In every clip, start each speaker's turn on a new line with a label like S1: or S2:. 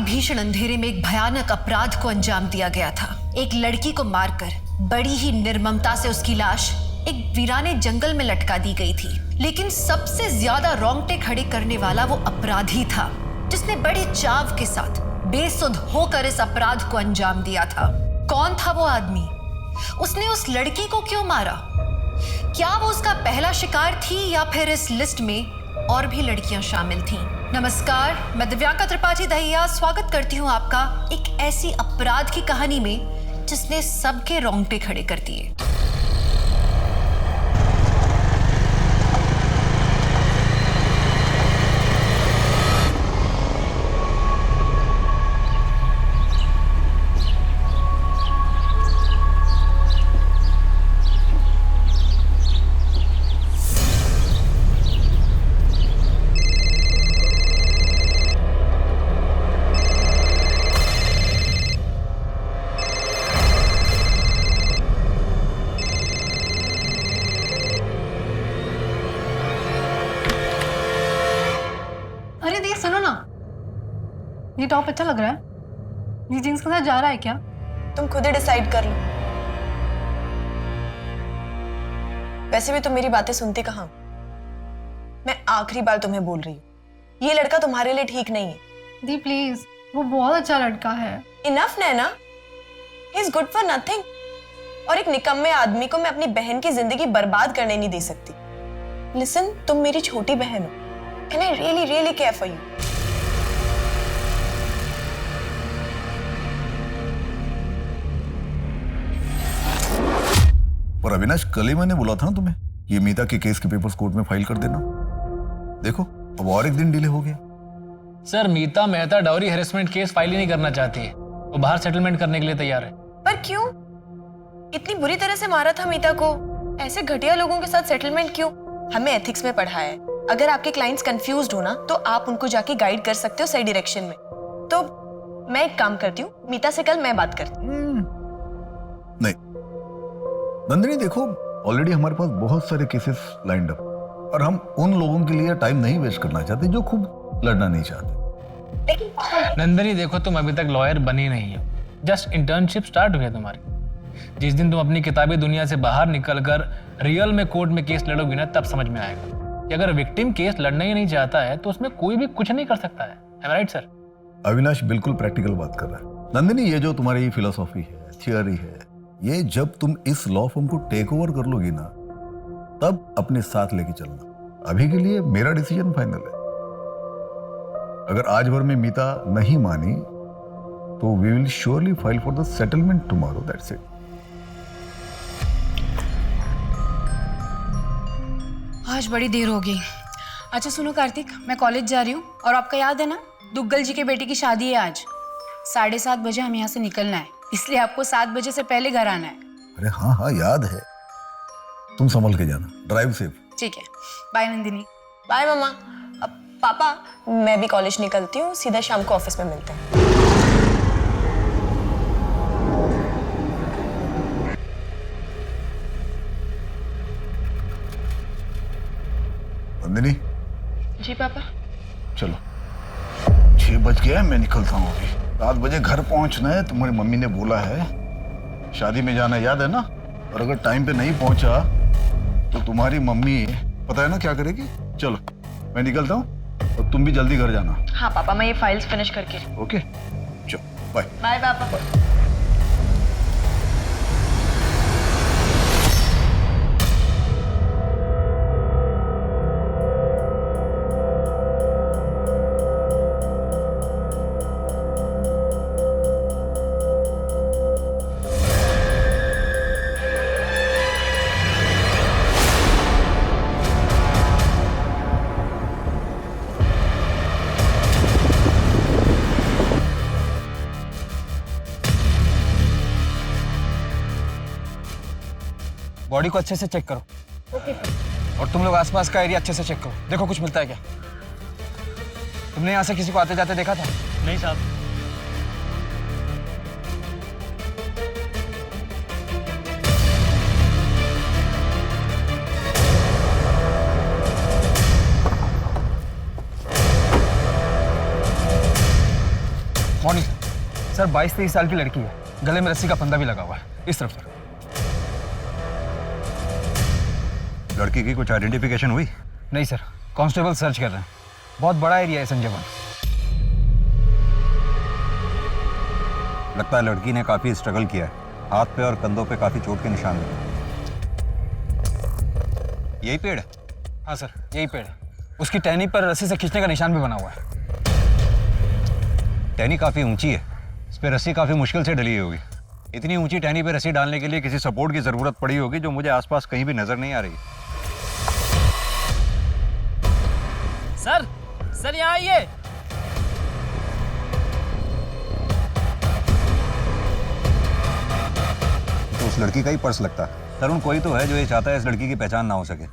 S1: भीषण अंधेरे में एक भयानक अपराध को अंजाम दिया गया था। एक लड़की को मारकर बड़ी ही निर्ममता से उसकी लाश एक वीराने जंगल में लटका दी गई थी। लेकिन सबसे ज्यादा रोंगटे खड़े करने वाला वो अपराधी था जिसने बड़े चाव के साथ बेसुध होकर इस अपराध को अंजाम दिया था। कौन था वो आदमी? उसने उस लड़की को क्यों मारा? क्या वो उसका पहला शिकार थी या फिर इस लिस्ट में और भी लड़कियां शामिल थीं? नमस्कार, मैं दिव्यांका त्रिपाठी दहिया स्वागत करती हूँ आपका एक ऐसी अपराध की कहानी में जिसने सबके रोंगटे खड़े कर दिए।
S2: सुनो ना, ये टॉप अच्छा लग रहा है। ये जीन्स के साथ जा रहा है क्या?
S3: तुम खुद ही डिसाइड कर लो। वैसे भी तुम मेरी बातें सुनती कहाँ? मैं आखिरी बार तुम्हें बोल रही हूँ, ये लड़का तुम्हारे लिए ठीक नहीं है।
S2: दी प्लीज, वो बहुत अच्छा लड़का है।
S3: Enough Naina, he is good for nothing. और एक निकम्मे आदमी को मैं अपनी बहन की जिंदगी बर्बाद करने नहीं दे सकती। लिसन, तुम मेरी छोटी बहन हो and I really really care for you.
S4: और अविनाश, कल ही मैंने बोला था ना तुम्हें, ये मीता के केस के पेपर्स कोर्ट में फाइल कर देना। देखो, अब और एक दिन डिले हो गया।
S5: Sir, Meeta Mehta dowry harassment case file ही नहीं करना चाहती है। वो बाहर सेटलमेंट करने के लिए तैयार है।
S3: पर क्यों? इतनी बुरी तरह से मारा था मीता को, ऐसे घटिया लोगों के साथ सेटलमेंट क्यों? हमें एथिक्स में पढ़ा है, अगर आपके क्लाइंट्स कंफ्यूज्ड हो ना तो आप उनको जाके गाइड कर सकते हो सही डायरेक्शन में। तो मैं एक काम करती हूँ, मीता से कल मैं बात करती हूँ।
S4: नहीं नंदिनी, देखो ऑलरेडी हमारे पास बहुत सारे केसेस लाइंड अप और हम उन लोगों के लिए टाइम नहीं वेस्ट करना चाहते जो खूब लड़ना नहीं चाहते।
S5: नंदिनी देखो, तुम अभी तक लॉयर बनी नहीं हो, जस्ट इंटर्नशिप स्टार्ट हुई है तुम्हारी। जिस दिन तुम अपनी किताबी दुनिया से बाहर निकलकर रियल में कोर्ट में केस लड़ोगी ना, तब समझ में आएगा कि अगर विक्टिम केस लड़ना ही नहीं चाहता है तो उसमें कोई भी कुछ नहीं कर सकता है। Am I right, sir?
S4: Avinash बिल्कुल प्रैक्टिकल बात कर रहा है। नंदिनी, ये जो तुम्हारी फिलोसॉफी है, थियोरी है, ये जब तुम इस लॉ फॉर्म को टेक ओवर कर लोगी ना, तब अपने साथ लेके चलना। अभी के लिए मेरा डिसीजन फाइनल है। अगर आज भर में मीता नहीं मानी तो we will surely file for the settlement tomorrow, that's it.
S6: आज बड़ी देर हो गई। अच्छा सुनो कार्तिक, मैं कॉलेज जा रही हूँ और आपका याद है ना, दुग्गल जी के बेटे की शादी है आज। 7:30 बजे हमें यहाँ से निकलना है, इसलिए आपको 7 बजे से पहले घर आना है।
S4: अरे हाँ हाँ, याद है। तुम संभल के जाना, ड्राइव सेफ।
S6: ठीक है, बाय नंदिनी।
S3: बाय मामा। अब पापा, मैं भी कॉलेज निकलती हूँ, सीधा शाम को ऑफिस में मिलते हैं।
S4: नंदिनी।
S3: जी पापा।
S4: चलो, 6 बज गया, मैं निकलता हूँ अभी। 7 बजे घर पहुंचना है, तुम्हारी मम्मी ने बोला है। शादी में जाना याद है ना? और अगर टाइम पे नहीं पहुंचा तो तुम्हारी मम्मी पता है ना क्या करेगी। चलो मैं निकलता हूँ और तुम भी जल्दी घर जाना।
S3: हाँ पापा, मैं ये फाइल्स फिनिश करके।
S4: ओके, चलो बाय।
S3: बाय पापा।
S7: बॉडी को अच्छे से चेक करो। ओके। और तुम लोग आसपास का एरिया अच्छे से चेक करो, देखो कुछ मिलता है क्या। तुमने यहाँ से किसी को आते जाते देखा था?
S5: नहीं साहब।
S7: Morning sir. 22-23 साल की लड़की है, गले में रस्सी का फंदा भी लगा हुआ है। इस तरफ सर।
S8: लड़की की कुछ आइडेंटिफिकेशन हुई?
S7: नहीं सर, कांस्टेबल सर्च कर रहे हैं। बहुत बड़ा एरिया है संजय वन।
S8: लगता है लड़की ने काफी स्ट्रगल किया है। हाथ पे और कंधों पे काफी चोट के निशान हैं। यही पेड़ है?
S7: हाँ सर, यही पेड़ है। उसकी टहनी पर रस्सी से खींचने का निशान भी बना हुआ है।
S8: टहनी काफी ऊंची है, इस पे रस्सी काफी मुश्किल से डली होगी। इतनी ऊंची टहनी पे रस्सी डालने के लिए किसी सपोर्ट की जरूरत पड़ी होगी, जो मुझे आसपास कहीं भी नजर नहीं आ रही।
S9: सर यहाँ आइए।
S8: तो उस लड़की का ही पर्स लगता है। तरुण कोई तो है जो ये चाहता है इस लड़की की पहचान ना हो सके,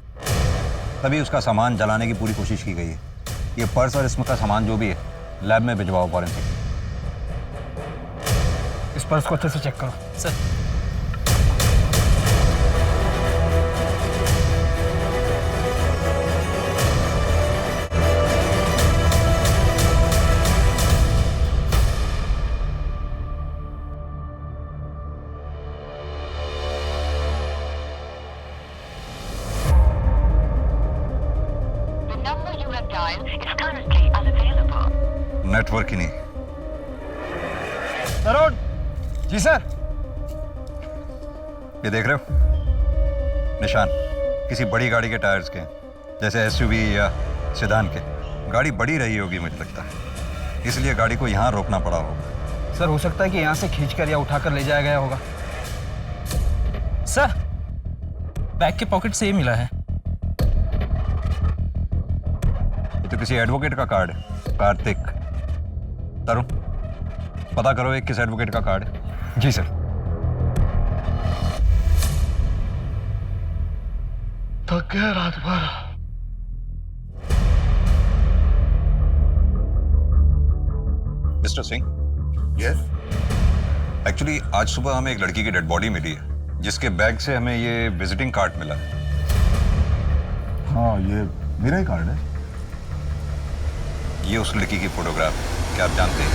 S8: तभी उसका सामान जलाने की पूरी कोशिश की गई है। ये पर्स और इसमें का सामान जो भी है लैब में भिजवाओ फॉरेंसिक।
S7: इस पर्स को अच्छे से चेक करो
S9: सर।
S8: नेटवर्क ही नहीं।
S7: तरुण जी सर।
S8: ये देख रहे हो निशान? किसी बड़ी गाड़ी के टायर्स के हैं, जैसे एसयूवी या सेडान के। गाड़ी बड़ी रही होगी मुझे लगता है, इसलिए गाड़ी को यहाँ रोकना पड़ा होगा।
S7: सर हो सकता है कि यहाँ से खींचकर या उठाकर ले जाया गया होगा।
S9: सर बैग के पॉकेट से ये मिला है।
S8: ये तो किसी एडवोकेट का कार्ड है, कार्तिक। तरुण पता करो एक किस एडवोकेट का कार्ड है।
S7: जी सर।
S4: थक गया रात भर।
S8: Mister Singh,
S4: yes.
S8: एक्चुअली आज सुबह हमें एक लड़की की डेड बॉडी मिली है, जिसके बैग से हमें ये विजिटिंग कार्ड मिला है।
S4: हाँ, ये मेरा ही कार्ड है।
S8: ये उस लड़की की फोटोग्राफ है, क्या आप जानते हैं?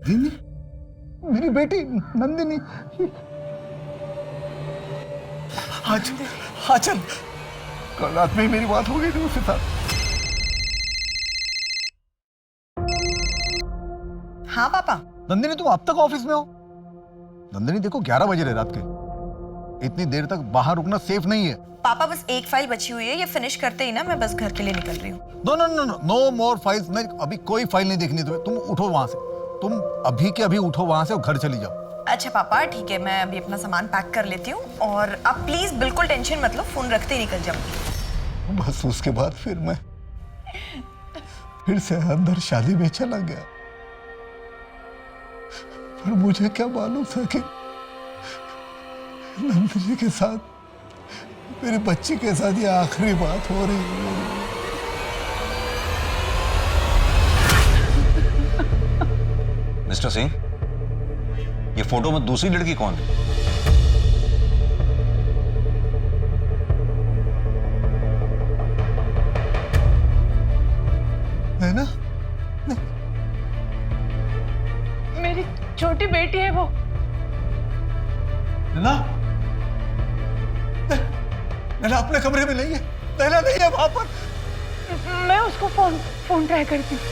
S4: नंदिनी, मेरी बेटी नंदिनी। आज चल, कल रात में ही मेरी बात हो गई थी उसके साथ।
S3: हाँ पापा।
S4: नंदिनी तुम अब तक ऑफिस में हो? नंदिनी देखो 11 बजे रहे रात के, इतनी देर तक बाहर रुकना सेफ नहीं है।
S3: पापा बस एक फाइल बची हुई है, ये फिनिश करते ही ना मैं बस घर के लिए निकल रही हूँ।
S4: No no no no, no more files. नहीं, अभी कोई फाइल नहीं देखनी तुम्हें। तुम उठो वहां से, तुम अभी के अभी उठो वहां से और घर चली जाओ।
S3: अच्छा पापा ठीक है, मैं अभी अपना सामान पैक कर लेती हूँ और आप प्लीज बिल्कुल टेंशन मत लो, फोन रखते ही निकल जाऊंगी।
S4: बस उसके बाद फिर मैं फिर से अंदर शादी में चला गया, पर मुझे क्या मालूम था कि नंदिनी के साथ, मेरी बच्ची के साथ ये आखिरी बात हो रही है।
S8: मिस्टर सिंह, ये फोटो में दूसरी लड़की कौन है?
S4: नैना?
S6: मेरी छोटी बेटी है वो।
S4: नैना? नैना अपने कमरे में नहीं है। नैना नहीं है वहां पर।
S6: मैं उसको फोन ट्राई करती हूँ।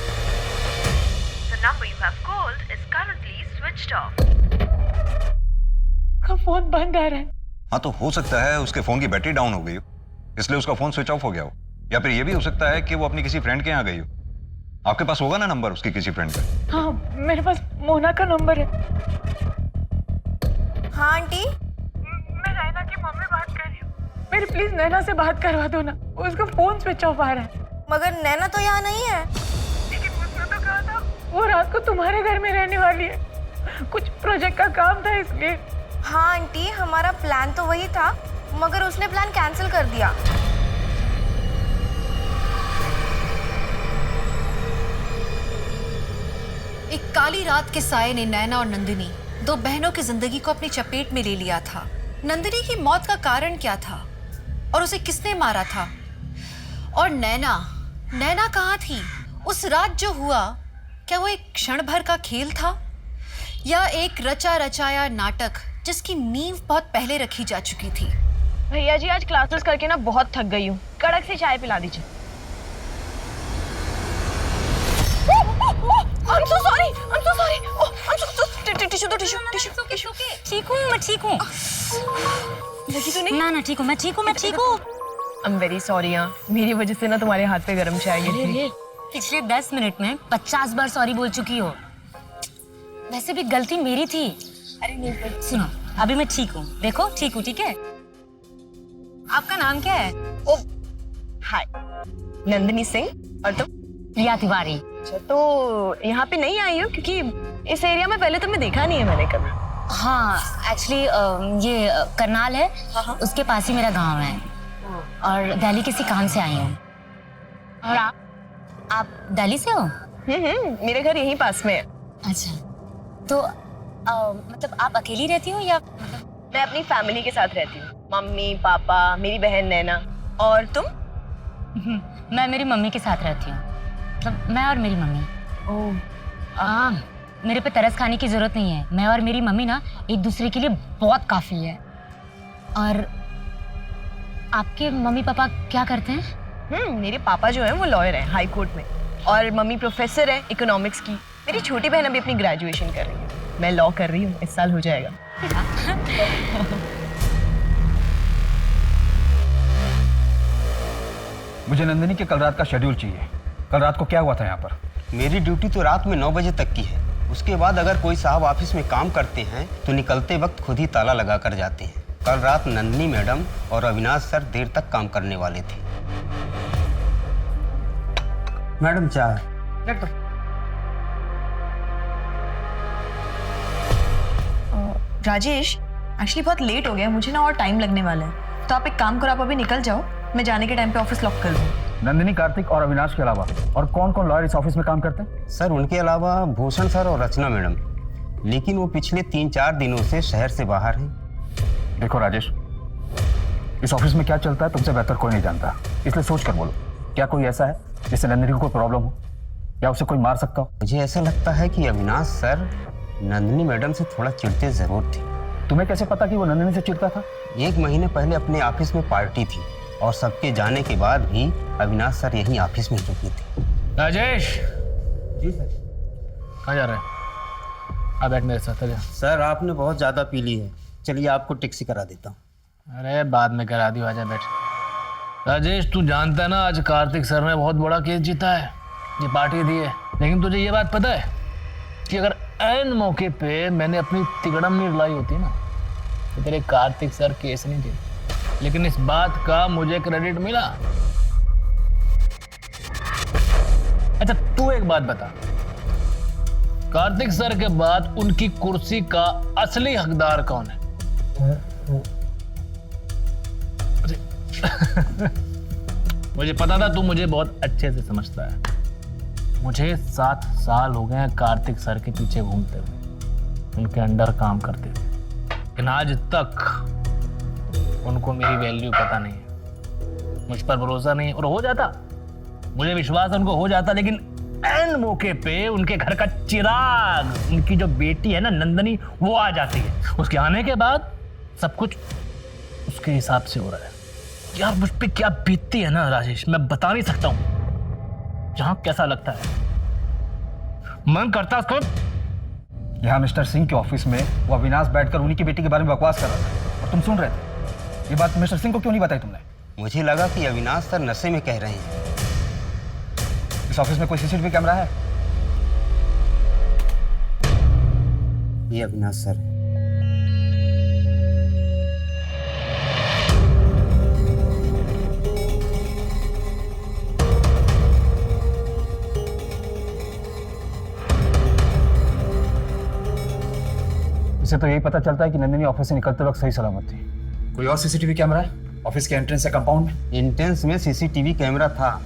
S10: The number you have called is currently switched off.
S6: का फोन बंद आ रहा है।
S8: हाँ तो हो सकता है उसके फोन की बैटरी डाउन हो गई हो, इसलिए उसका फोन स्विच ऑफ हो गया हो। या फिर ये भी हो सकता है कि वो अपनी किसी फ्रेंड के यहाँ गई हो। आपके पास होगा ना नंबर उसकी किसी फ्रेंड का?
S6: हाँ मेरे पास मोना का नंबर है।
S3: हाँ आंटी।
S6: मैं नैना की मम्मी बात कर रही हूँ। मेरी प्लीज नैना से बात करवा दो ना, उसका फोन स्विच ऑफ आ रहा है।
S3: मगर नैना तो यहाँ नहीं है।
S6: लेकिन उसने तो कहा था वो रात को तुम्हारे घर में रहने वाली है, कुछ प्रोजेक्ट का काम था इसलिए।
S3: हाँ आंटी, हमारा प्लान तो वही था, मगर उसने प्लान कैंसिल कर दिया।
S1: एक काली रात के साये ने नैना और नंदिनी, दो बहनों की जिंदगी को अपनी चपेट में ले लिया था। नंदिनी की मौत का कारण क्या था और उसे किसने मारा था? और नैना नैना कहाँ थी? उस रात जो हुआ, क्या वो एक क्षण भर का खेल था या एक रचा रचाया नाटक जिसकी नींव बहुत पहले रखी जा चुकी थी?
S3: भैया जी आज क्लासेस करके ना बहुत थक गई हूँ, कड़क से चाय पिला दीजिए। I'm so sorry. Oh, I'm so tissue.
S11: ठीक हूँ, मैं ठीक हूँ।
S3: लगी तो नहीं?
S11: ना ठीक हूँ, मैं ठीक हूँ।
S3: I'm very sorry यार, मेरी वजह से ना तुम्हारे हाथ पे गरम चाय गिरी थी।
S11: पिछले 10 मिनट में 50 बार सॉरी बोल चुकी हो। वैसे भी गलती मेरी थी। अरे नहीं, सुनो, अभी मैं ठीक हूँ। देखो, ठीक हूँ, ठीक है? आपका नाम क्या है?
S3: ओ, हाय, नंदिनी सिंह। और तुम?
S11: प्रिया तिवारी।
S3: अच्छा, तो यहाँ पे नहीं आई हो क्योंकि इस एरिया में पहले तुम्हें देखा नहीं है मैंने कभी।
S11: हाँ, एक्चुअली ये करनाल है, उसके पास ही मेरा गांव है और दिल्ली किसी काम से आई हूँ। और आप दिल्ली से हो?
S3: मेरे घर यहीं पास में है।
S11: अच्छा, तो मतलब आप अकेली रहती हो या?
S3: मैं अपनी फैमिली के साथ रहती हूँ, मम्मी पापा मेरी बहन नैना। और तुम?
S11: मैं मेरी मम्मी के साथ रहती हूँ, मतलब मैं और मेरी मम्मी। ओह, मेरे पे तरस खाने की जरूरत नहीं है। मैं और मेरी मम्मी ना एक दूसरे के लिए बहुत काफी है। और आपके मम्मी पापा क्या करते हैं?
S3: मेरे पापा जो है वो लॉयर हैं हाई कोर्ट में, और मम्मी प्रोफेसर है इकोनॉमिक्स की। मेरी छोटी बहन अभी अपनी ग्रेजुएशन कर रही है, मैं लॉ कर रही हूँ, इस साल हो जाएगा।
S7: मुझे नंदिनी के कल रात का शेड्यूल चाहिए। कल रात को क्या हुआ था यहाँ पर?
S12: मेरी ड्यूटी तो रात में 9 बजे तक की है। उसके बाद अगर कोई साहब ऑफिस में काम करते हैं तो निकलते वक्त खुद ही ताला लगा कर जाते हैं। कल रात नंदिनी मैडम और अविनाश सर देर तक काम करने वाले थे। मैडम चाय।
S3: राजेश, एक्चुअली बहुत लेट हो गया, मुझे ना और टाइम लगने वाला है, तो आप एक काम करो, आप अभी निकल जाओ, मैं जाने के टाइम पे ऑफिस लॉक कर दूँ।
S7: नंदिनी, कार्तिक और अविनाश के अलावा और कौन कौन लॉयर इस ऑफिस में काम करते हैं?
S12: सर उनके अलावा भूषण सर और रचना मैडम, लेकिन वो पिछले 3-4 दिनों से शहर से बाहर हैं।
S7: देखो राजेश, इस ऑफिस में क्या चलता है तुमसे बेहतर कोई नहीं जानता, इसलिए सोच कर बोलो, क्या कोई ऐसा है जिससे नंदिनी को कोई प्रॉब्लम हो या उसे कोई मार सकता हो?
S12: मुझे ऐसा लगता है कि अविनाश सर नंदिनी मैडम से थोड़ा चिढ़ते जरूर थे।
S7: तुम्हें कैसे पता कि वो नंदिनी से चिढ़ता था?
S12: 1 महीने पहले अपने ऑफिस में पार्टी थी और सबके जाने के बाद भी अविनाश सर यहीं ऑफिस में रुकी थी।
S5: राजेश।
S12: जी सर।
S5: कहाँ जा रहे हैं? आ बैठ मेरे साथ। आजा।
S12: सर आपने बहुत ज़्यादा पी ली है, चलिए आपको टैक्सी करा देता हूँ।
S5: अरे बाद में करा दियो, आजा बैठ। राजेश, तू जानता है ना आज कार्तिक सर ने बहुत बड़ा केस जीता है, ये पार्टी दी है, लेकिन तुझे ये बात पता है कि अगर ऐन मौके पे मैंने अपनी तिगड़म नहीं लाई होती ना तो तेरे कार्तिक सर केस नहीं जीते। लेकिन इस बात का मुझे क्रेडिट मिला। अच्छा तू एक बात बता, कार्तिक सर के बाद उनकी कुर्सी का असली हकदार कौन है? मुझे पता था तू मुझे बहुत अच्छे से समझता है। मुझे 7 साल हो गए हैं कार्तिक सर के पीछे घूमते हुए, उनके अंडर काम करते हुए, लेकिन आज तक उनको मेरी वैल्यू पता नहीं है, मुझ पर भरोसा नहीं है। और हो जाता, मुझे विश्वास है उनको हो जाता, लेकिन ऐन मौके पे उनके घर का चिराग, उनकी जो बेटी है ना नंदनी, वो आ जाती है। उसके आने के बाद सब कुछ उसके हिसाब से हो रहा है। यार मुझ पे क्या बीतती है ना राजेश, मैं बता नहीं सकता हूँ। जहां कैसा लगता है, मन करता उसको।
S7: यहाँ मिस्टर सिंह के ऑफिस में वो अविनाश बैठकर उन्हीं की बेटी के बारे में बकवास कर रहा था और तुम सुन रहे थे। ये बात मिस्टर सिंह को क्यों नहीं बताई तुमने?
S12: मुझे लगा कि अविनाश सर नशे में कह रहे हैं।
S7: इस ऑफिस में कोई सीसीटीवी कैमरा है?
S12: ये अविनाश सर है।
S7: इससे तो यही पता चलता है कि नंदिनी ऑफिस से निकलते वक्त सही सलामत थी। कोई और सीसीटीवी कैमरा है ऑफिस के एंट्रेंस या कंपाउंड में?
S12: एंट्रेंस में सीसीटीवी कैमरा था,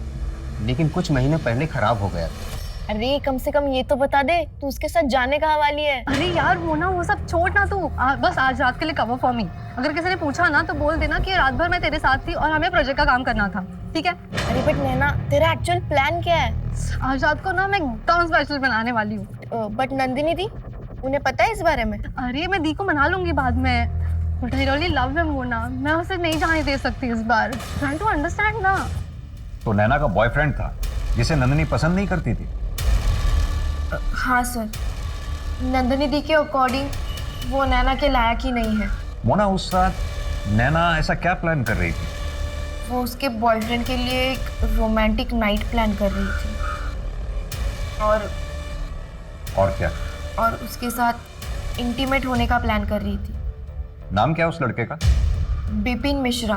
S12: लेकिन कुछ महीने पहले खराब हो गया था।
S3: अरे कम से कम ये तो बता दे, तू उसके साथ जाने का हवाली है।
S2: अरे यार वो सब छोड़ ना तू, बस आज रात के लिए कवर फॉर मी। अगर किसी ने पूछा ना तो बोल देना कि रात भर मैं तेरे साथ थी और हमें प्रोजेक्ट का काम करना था। ठीक है?
S3: अरे बट नैना, तेरा एक्चुअल प्लान क्या है?
S2: आज रात को ना मैं एकदम स्पेशल बनाने वाली हूँ।
S3: बट नंदिनी दी, उन्हें पता है इस बारे में?
S2: अरे मैं दी को मना लूंगी बाद में। But I really love him Mona, मैं उसे नहीं जाने दे सकती इस बार। ट्राइंग टू अंडरस्टैंड ना।
S8: तो नैना का बॉयफ्रेंड था जिसे नंदिनी पसंद नहीं करती थी?
S3: हाँ सर, नंदिनी दी के अकॉर्डिंग वो नैना के लायक ही नहीं है।
S8: मोना, उस रात नैना ऐसा क्या प्लान कर रही थी?
S3: वो उसके बॉयफ्रेंड के लिए एक रोमांटिक नाइट प्लान कर रही थी
S8: और क्या?
S3: और उसके साथ इंटीमेट होने का प्लान कर रही थी।
S8: नाम क्या है उस लड़के का?
S3: बिपिन मिश्रा।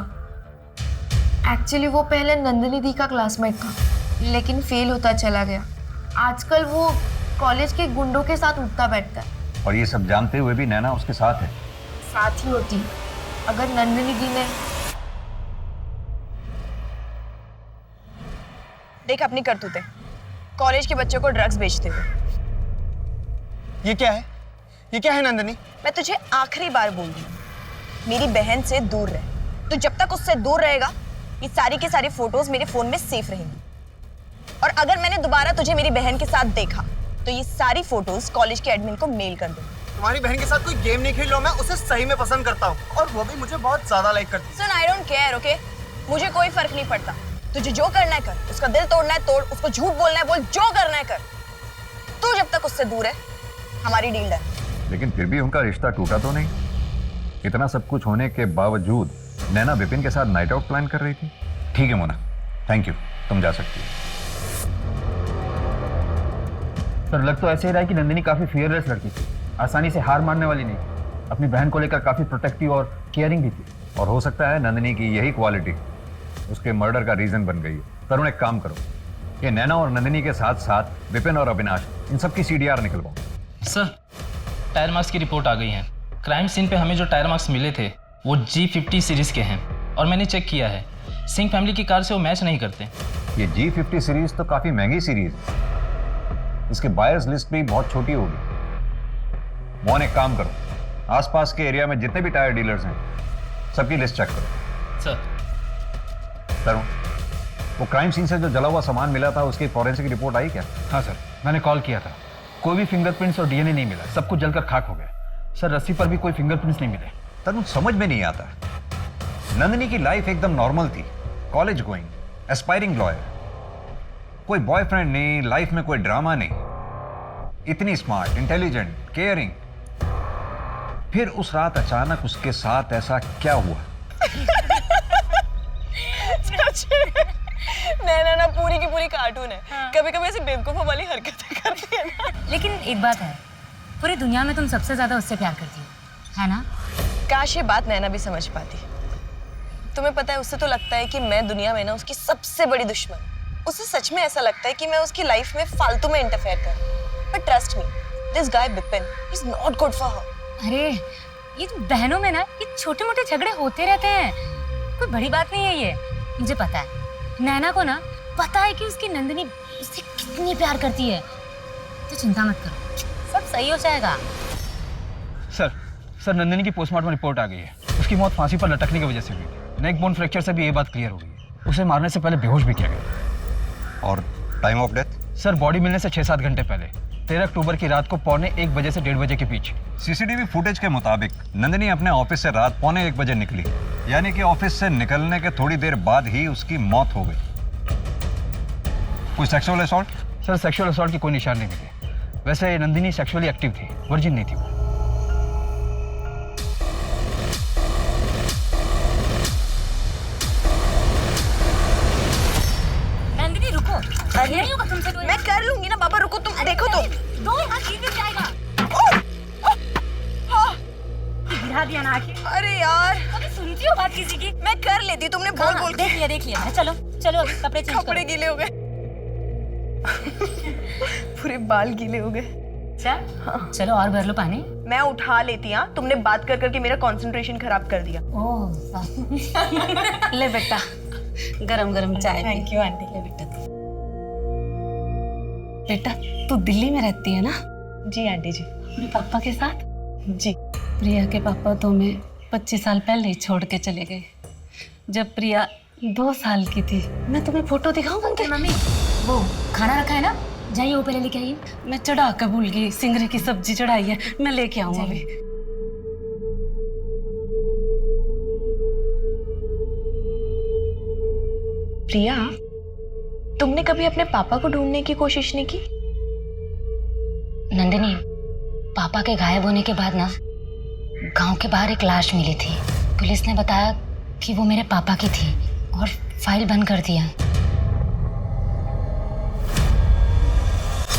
S3: एक्चुअली वो पहले नंदिनी दी का क्लासमेट था, लेकिन फेल होता चला गया। आजकल वो कॉलेज के गुंडों के साथ उठता बैठता है।
S8: और ये सब जानते हुए भी नैना उसके साथ है?
S3: साथ ही होती अगर नंदिनी दी ने देख अपनी करतूतें, कॉलेज के बच्चों को ड्रग्स बेचते हुए।
S7: ये क्या है? ये क्या है नंदिनी?
S3: मैं तुझे आखिरी बार बोल रही हूँ, मेरी बहन से दूर रह। तो जब तक उससे दूर रहेगा, ये सारी की सारी फोटोज मेरे फोन में सेफ रहेंगी। और अगर मैंने दोबारा तुझे मेरी बहन के साथ देखा, तो ये सारी फोटोज कॉलेज के एडमिन को मेल कर दूंगी।
S7: तुम्हारी बहन के साथ कोई गेम नहीं खेल रहा हूं, मैं उसे सही में पसंद करता हूँ और वो भी मुझे बहुत ज्यादा लाइक करती है।
S3: सुन, आई डोंट केयर, ओके? मुझे कोई फर्क नहीं पड़ता। तुझे जो करना है कर, उसका दिल तोड़ना है तोड़, उसको झूठ बोलना है बोल, जो करना है कर। तू जब तक उससे दूर है, हमारी डील डन।
S8: लेकिन फिर भी उनका रिश्ता टूटा तो नहीं? इतना सब कुछ होने के बावजूद नैना विपिन के साथ नाइट आउट प्लान कर रही थी। ठीक है मोना, थैंक यू, तुम जा सकती हो।
S7: सर लग तो ऐसे ही रहा है कि नंदिनी काफी फियरलेस लड़की थी, आसानी से हार मानने वाली नहीं। अपनी बहन को लेकर काफी प्रोटेक्टिव और केयरिंग भी थी।
S8: और हो सकता है नंदिनी की यही क्वालिटी उसके मर्डर का रीजन बन गई है। तरुण, एक काम करो, ये नैना और नंदिनी के साथ साथ विपिन और अविनाश, इन सब की CDR निकलवाओ।
S9: सर, टायर मार्क्स की रिपोर्ट आ गई है। क्राइम सीन पे हमें जो टायर मार्क्स मिले थे वो G50 सीरीज के हैं और मैंने चेक किया है, सिंह फैमिली की कार से वो मैच नहीं करते।
S8: ये G50 सीरीज तो काफी महंगी सीरीज है, इसके बायर्स लिस्ट भी बहुत छोटी होगी। मोहन, एक काम करो, आसपास के एरिया में जितने भी टायर डीलर्स हैं सबकी लिस्ट चेक करो।
S9: सर।
S8: तरुण, वो क्राइम सीन से जो जला हुआ सामान मिला था उसकी फॉरेंसिक रिपोर्ट आई क्या?
S7: हाँ सर, मैंने कॉल किया था। कोई भी फिंगरप्रिंट्स और DNA नहीं मिला, सब कुछ जलकर खाक हो गया। सर रस्सी पर भी कोई फिंगरप्रिंट्स नहीं मिले।
S8: तरुण, समझ में नहीं आता, नंदिनी की लाइफ एकदम नॉर्मल थी, कॉलेज गोइंग, एस्पायरिंग लॉयर, कोई बॉयफ्रेंड नहीं, लाइफ में कोई ड्रामा नहीं, इतनी स्मार्ट, इंटेलिजेंट, केयरिंग। फिर उस रात अचानक उसके साथ ऐसा क्या हुआ?
S3: नैना ना पूरी की पूरी कार्टून है। हाँ। कभी कभी ऐसी बेवकूफों वाली हरकतें करती है ना।
S11: लेकिन एक बात है, पूरी दुनिया में तुम सबसे ज्यादा उससे प्यार करती हो, है ना?
S3: काश ये बात नैना भी समझ पाती। तुम्हें पता है, उससे तो लगता है कि मैं दुनिया में ना उसकी सबसे बड़ी दुश्मन। उसे सच में ऐसा लगता है कि मैं उसकी लाइफ में फालतू में इंटरफेयर कर रही हूं। But trust me, this guy Bipin is not good for her.
S11: अरे ये तो बहनों में ना ये छोटे मोटे झगड़े होते रहते हैं, कोई बड़ी बात नहीं है ये। मुझे पता है, नैना को ना पता है कि उसकी नंदिनी उससे कितनी प्यार करती है, तो चिंता मत करो, सब सही हो जाएगा।
S7: सर नंदिनी की पोस्टमार्टम रिपोर्ट आ गई है। उसकी मौत फांसी पर लटकने की वजह से हुई थी। नेक बोन फ्रैक्चर से भी ये बात क्लियर हो गई है। उसे मारने से पहले बेहोश भी किया गया।
S8: और time of death?
S7: Sir body मिलने से 6-7 घंटे पहले, 13 अक्टूबर की रात को 1:45 बजे से 1:30 बजे के बीच।
S8: CCTV फुटेज के मुताबिक नंदिनी अपने ऑफिस से रात 1:45 बजे निकली, यानी कि ऑफिस से निकलने के थोड़ी देर बाद ही उसकी मौत हो गई। कोई sexual assault?
S7: Sir sexual assault की कोई निशान नहीं मिले। वैसे नंदिनी सेक्सुअली एक्टिव थी, वर्जिन नहीं थी वो।
S11: नंदिनी रुको, अरे नहीं होगा तुमसे।
S3: मैं कर लूंगी ना बाबा, रुको तुम। देखो तुम,
S11: दो हाथ सीधे जाएगा। गिरा दिया ना आखिर।
S3: अरे यार,
S11: कभी सुनती हो बात किसी की?
S3: मैं कर लेती, तुमने बोल बोल के।
S11: देख लिया। चलो अभी कपड़े चेंज करो।
S3: कपड़े गीले हो गए। पूरे बाल गीले हो गए।
S11: चलो और भर लो पानी।
S3: मैं उठा लेती। हाँ, तुमने बात कर करके मेरा कंसंट्रेशन खराब कर दिया।
S6: ले बेटा, गरम गरम चाय।
S3: Thank you aunty.
S6: ले बेटा तू दिल्ली में रहती है ना?
S3: जी आंटी जी।
S6: अपने पापा के साथ?
S3: जी।
S6: प्रिया के पापा तो हमें 25 साल पहले ही छोड़ के चले गए। जब प्रिया
S11: 2 साल की थी। मैं तुम्हें फोटो दिखाऊं उनके? मम्मी वो खाना रखा है ना, जाइए वो पहले लेके आइए। मैं चढ़ा कर भूल गई, सिंगरे की सब्जी चढ़ाई है, मैं लेके आऊँ अभी।
S3: प्रिया, तुमने कभी अपने पापा को ढूंढने की कोशिश नहीं की?
S11: नंदिनी, पापा के गायब होने के बाद ना गांव के बाहर एक लाश मिली थी। पुलिस ने बताया कि वो मेरे पापा की थी और फाइल बंद कर दिया।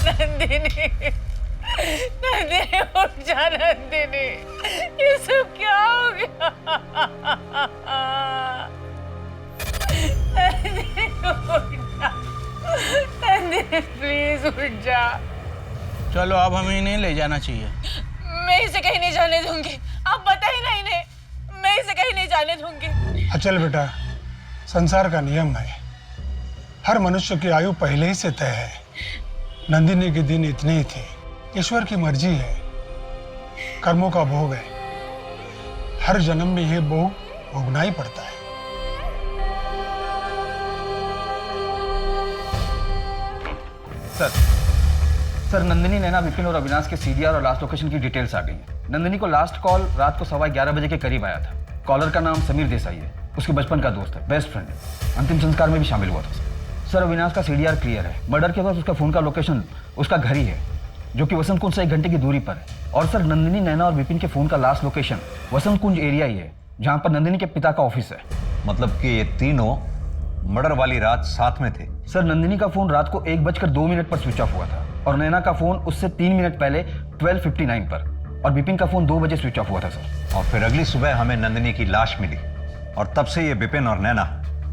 S3: नंदिनी, नंदिनी उठ जा नंदिनी, ये सब क्या हो गया? नंदिनी उठ जा, नंदिनी प्लीज उठ जा।
S13: चलो अब हमें इन्हें ले जाना चाहिए।
S3: मैं इसे कहीं नहीं जाने दूंगी, आप बताइए ना इन्हें, मैं इसे कहीं नहीं जाने दूंगी।
S14: अचल बेटा, संसार का नियम है, हर मनुष्य की आयु पहले ही से तय है। नंदिनी के दिन इतने ही थे, ईश्वर की मर्जी है, कर्मों का भोग है, हर जन्म में यह भोग भोगना ही पड़ता है।
S7: सर नंदिनी, नैना, विपिन और अविनाश के सीडीआर और लास्ट लोकेशन की डिटेल्स आ गई हैं। नंदिनी को लास्ट कॉल रात को 11:15 बजे के करीब आया था। कॉलर का नाम समीर देसाई है, उसके बचपन का दोस्त है, बेस्ट फ्रेंड है, अंतिम संस्कार में भी शामिल हुआ था। सर अविनाश का सीडीआर क्लियर है, मर्डर के बाद उसका फोन का लोकेशन उसका घर ही है, जो कि वसंत कुंज से 1 घंटे की दूरी पर है। और सर नंदिनी, नैना और विपिन के फोन का लास्ट लोकेशन वसंत कुंज एरिया ही है, जहाँ पर नंदिनी के पिता का ऑफिस है।
S8: मतलब कि ये तीनों मर्डर वाली रात साथ में थे?
S7: सर नंदिनी का फोन रात को 1:02 पर स्विच ऑफ हुआ था और नैना का फोन उससे 3 मिनट पहले 12:59 पर, और विपिन का फोन 2 बजे स्विच ऑफ हुआ था सर।
S8: और फिर अगली सुबह हमें नंदिनी की लाश मिली और तब से ये विपिन और नैना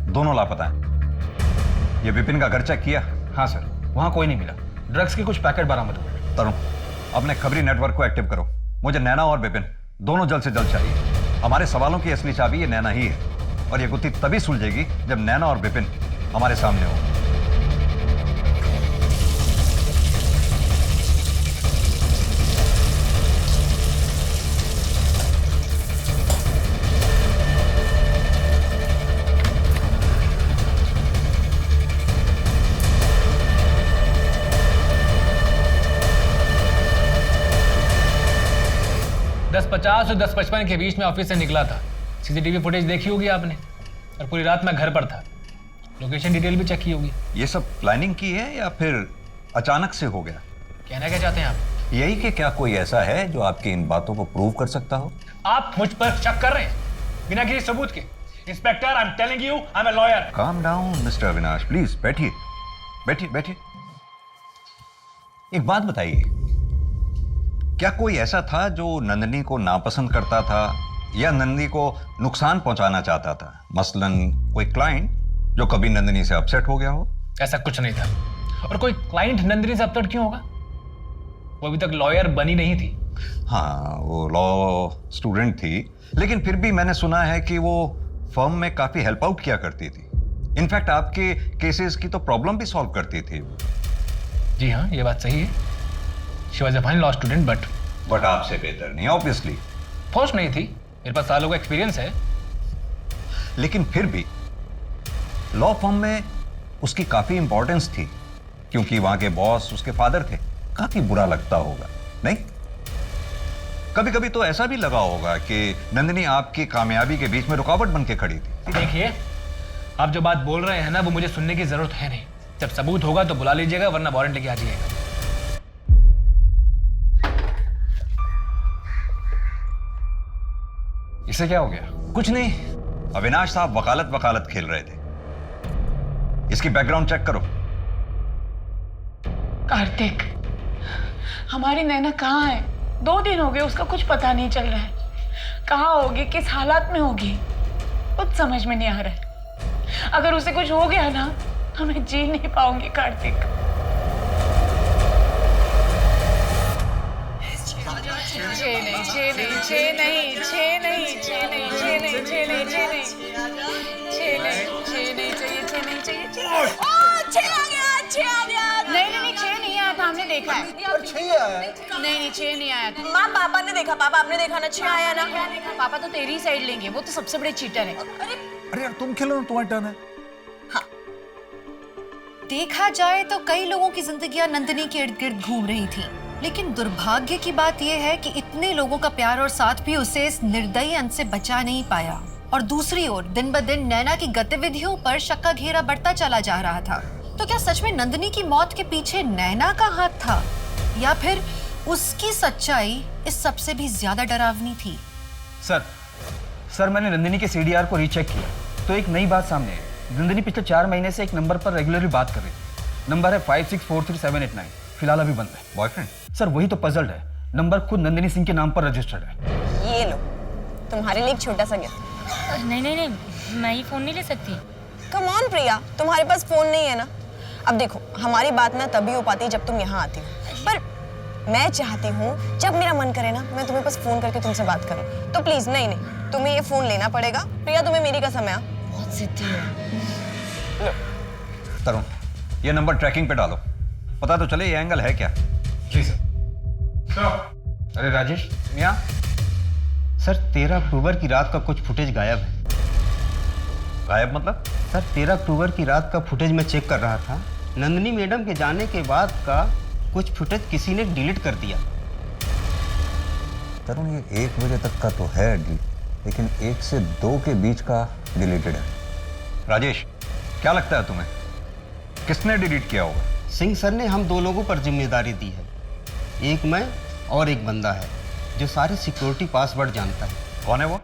S8: दोनों लापता हैं। ये विपिन का घर चेक किया?
S7: हाँ सर, वहाँ कोई नहीं मिला। ड्रग्स के कुछ पैकेट बरामद हुए।
S8: तरुण, अपने खबरी नेटवर्क को एक्टिव करो, मुझे नैना और विपिन दोनों जल्द से जल्द चाहिए। हमारे सवालों की असली चाबी ये नैना ही है, और ये गुत्थी तभी सुलझेगी जब नैना और विपिन हमारे सामने हो।
S5: दस 50 और 10:55 के बीच में ऑफिस से निकला था। सीसीटीवी फुटेज देखी होगी आपने, और पूरी रात मैं घर पर था। लोकेशन डिटेल भी चेक की होगी।
S8: ये सब प्लानिंग की है या फिर अचानक से हो गया?
S5: कहना क्या चाहते हैं आप?
S8: यही कि क्या कोई ऐसा है जो आपकी इन बातों को प्रूव कर सकता हो?
S5: आप मुझ पर शक कर रहे हैं बिना किसी सबूत के। Inspector, I am telling you, I am a lawyer.
S8: Calm down mister Avinash, please बैठिए बैठिए बैठिए। एक बात बताइए, क्या कोई ऐसा था जो नंदिनी को नापसंद करता था या नंदिनी को नुकसान पहुंचाना चाहता था? मसलन कोई क्लाइंट जो कभी नंदिनी से अपसेट हो गया हो?
S5: ऐसा कुछ नहीं था। और कोई क्लाइंट नंदिनी से अपसेट क्यों होगा? वो अभी तक लॉयर बनी नहीं थी।
S8: हाँ, वो लॉ स्टूडेंट थी, लेकिन फिर भी मैंने सुना है कि वो फर्म में काफी हेल्प आउट किया करती थी। इनफैक्ट आपके केसेस की तो प्रॉब्लम भी सॉल्व करती थी।
S5: जी हाँ, ये बात सही है। She was a fine law student, but
S8: आपसे बेहतर नहीं ऑब्वियसली।
S5: पोस्ट नहीं थी, मेरे पास सालों का एक्सपीरियंस है।
S8: लेकिन फिर भी लॉ फर्म में उसकी काफी इंपॉर्टेंस थी, क्योंकि वहां के बॉस उसके फादर थे। काफी बुरा लगता होगा, नहीं? कभी कभी तो ऐसा भी लगा होगा कि नंदिनी आपकी कामयाबी के बीच में रुकावट बन के खड़ी थी।
S5: देखिए, आप जो बात बोल रहे हैं ना, वो मुझे सुनने की जरूरत है नहीं। जब सबूत होगा तो बुला लीजिएगा, वरना वारंट लेके आ जाइएगा।
S7: इसे क्या हो गया?
S8: कुछ नहीं, अविनाश साहब वकालत खेल रहे थे। इसकी बैकग्राउंड चेक करो।
S6: कार्तिक, हमारी नैना कहाँ है? 2 दिन हो गए, उसका कुछ पता नहीं चल रहा है। कहाँ होगी, किस हालात में होगी, कुछ समझ में नहीं आ रहा है। अगर उसे कुछ हो गया ना तो मैं जी नहीं पाऊंगी कार्तिक। नहीं, 6 नहीं आया था, हमने देखा है। नहीं, 6 नहीं आया था।
S3: माँ, पापा ने देखा। पापा, आपने देखा ना? 6 आया ना?
S6: पापा तो तेरी ही साइड लेंगे, वो तो सबसे बड़े चीटर है।
S3: अरे
S4: अरे यार तुम खेलो ना, तुम्हारी टर्न है।
S1: देखा जाए तो कई लोगों की जिंदगियां नंदिनी के इर्द गिर्द घूम रही थी, लेकिन दुर्भाग्य की बात यह है कि इतने लोगों का प्यार और साथ भी उसे इस निर्दयी अंत से बचा नहीं पाया। और दूसरी ओर दिन ब दिन नैना की गतिविधियों पर शक का घेरा बढ़ता चला जा रहा था। तो क्या सच में नंदिनी की मौत के पीछे नैना का हाथ था, या फिर उसकी सच्चाई इस सबसे भी ज्यादा डरावनी थी?
S7: सर मैंने नंदिनी के सीडीआर को रीचेक किया तो एक नई बात सामने आई। नंदिनी पिछले 4 महीने से एक नंबर पर रेगुलरली बात कर रही थी। नंबर है 5643-789। फिलहाल अभी बंद है।
S8: बॉयफ्रेंड?
S7: सर वही तो पजल्ड है। नंबर खुद नंदिनी सिंह के नाम पर रजिस्टर्ड है।
S3: ये लो, तुम्हारे लिए एक छोटा सा गिफ्ट।
S11: नहीं, मैं ये फ़ोन नहीं ले सकती।
S3: कम ऑन प्रिया, तुम्हारे पास फोन नहीं है ना? अब देखो, हमारी बात ना तभी हो पाती है जब तुम यहाँ आती हो, पर मैं चाहती हूँ जब मेरा मन करे ना मैं तुम्हें बस फोन करके तुमसे बात करूँ। तो प्लीज नहीं, तुम्हें ये फोन लेना पड़ेगा। प्रिया तुम्हें मेरी कसम है।
S11: बहुत जिद्दी है।
S8: तरुण, ये नंबर ट्रैकिंग पे डालो, पता तो चले ये एंगल है क्या।
S7: जी सर। अरे राजेश, मियाँ।
S12: सर 13 अक्टूबर की रात का कुछ फुटेज गायब है।
S8: गायब मतलब?
S12: सर 13 अक्टूबर की रात का फुटेज मैं चेक कर रहा था। नंदिनी मैडम के जाने के बाद का कुछ फुटेज किसी ने डिलीट कर दिया।
S8: तरुण, ये 1 बजे तक का तो है डिलीट, लेकिन 1 से 2 के बीच का डिलीटेड है। राजेश, क्या लगता है तुम्हें किसने डिलीट किया होगा?
S12: सिंह सर ने हम 2 लोगों पर जिम्मेदारी दी है। एक मैं और एक बंदा है जो सारे सिक्योरिटी पासवर्ड जानता है।
S8: कौन है वो?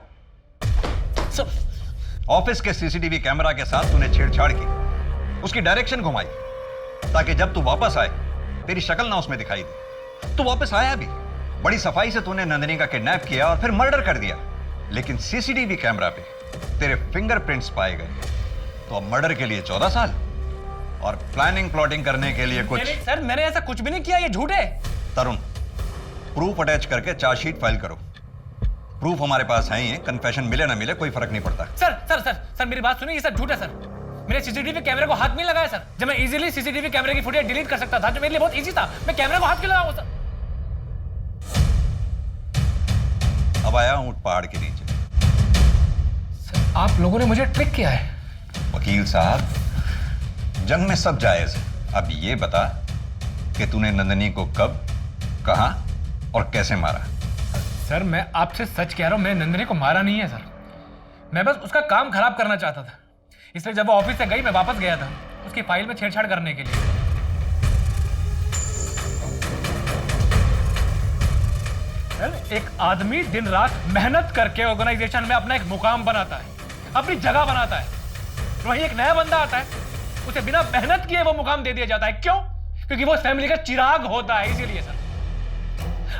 S8: ऑफिस के सीसीटीवी कैमरा के साथ तूने छेड़छाड़ की, उसकी डायरेक्शन घुमाई ताकि जब तू वापस आए तेरी शक्ल ना उसमें दिखाई दे। तू वापस आया भी, बड़ी सफाई से तूने नंदिनी का किडनैप किया और फिर मर्डर कर दिया, लेकिन सीसीटीवी कैमरा पे तेरे फिंगरप्रिंट्स पाए गए। तो अब मर्डर के लिए 14 साल और प्लानिंग प्लॉटिंग करने के लिए कुछ।
S5: सर मैंने ऐसा कुछ भी नहीं किया, ये झूठ है।
S8: तरुण, प्रूफ अटैच करके चार्जशीट फाइल करो। प्रूफ हमारे पास है ही है, कन्फेशन मिले ना मिले कोई फर्क नहीं पड़ता।
S5: सर मेरी बात सुनिए, ये सब झूठ है सर। मैंने सीसीटीवी कैमरे को हाथ नहीं लगाया सर। जब मैं इजीली सीसीटीवी कैमरे की फुटेज डिलीट कर सकता था, जो मेरे लिए बहुत इजी था, मैं कैमरे को हाथ क्यों लगाऊं सर?
S8: अब आया ऊंट पहाड़ के नीचे।
S5: सर आप लोगों ने मुझे ट्रिक किया है।
S8: वकील साहब, जंग में सब जायज है। अब ये बता कि तूने नंदिनी को कब, कहां और कैसे मारा?
S5: सर मैं आपसे सच कह रहा हूं, मैंने नंदिनी को मारा नहीं है सर। मैं बस उसका काम खराब करना चाहता था, इसलिए जब वो ऑफिस से गई मैं वापस गया था उसकी फाइल में छेड़छाड़ करने के लिए। सर एक आदमी दिन रात मेहनत करके ऑर्गेनाइजेशन में अपना एक मुकाम बनाता है, अपनी जगह बनाता है, वहीं एक नया बंदा आता है, उसे बिना मेहनत किए वो मुकाम दे दिया जाता है। क्यों? क्योंकि वो फैमिली का चिराग होता है, इसीलिए सर।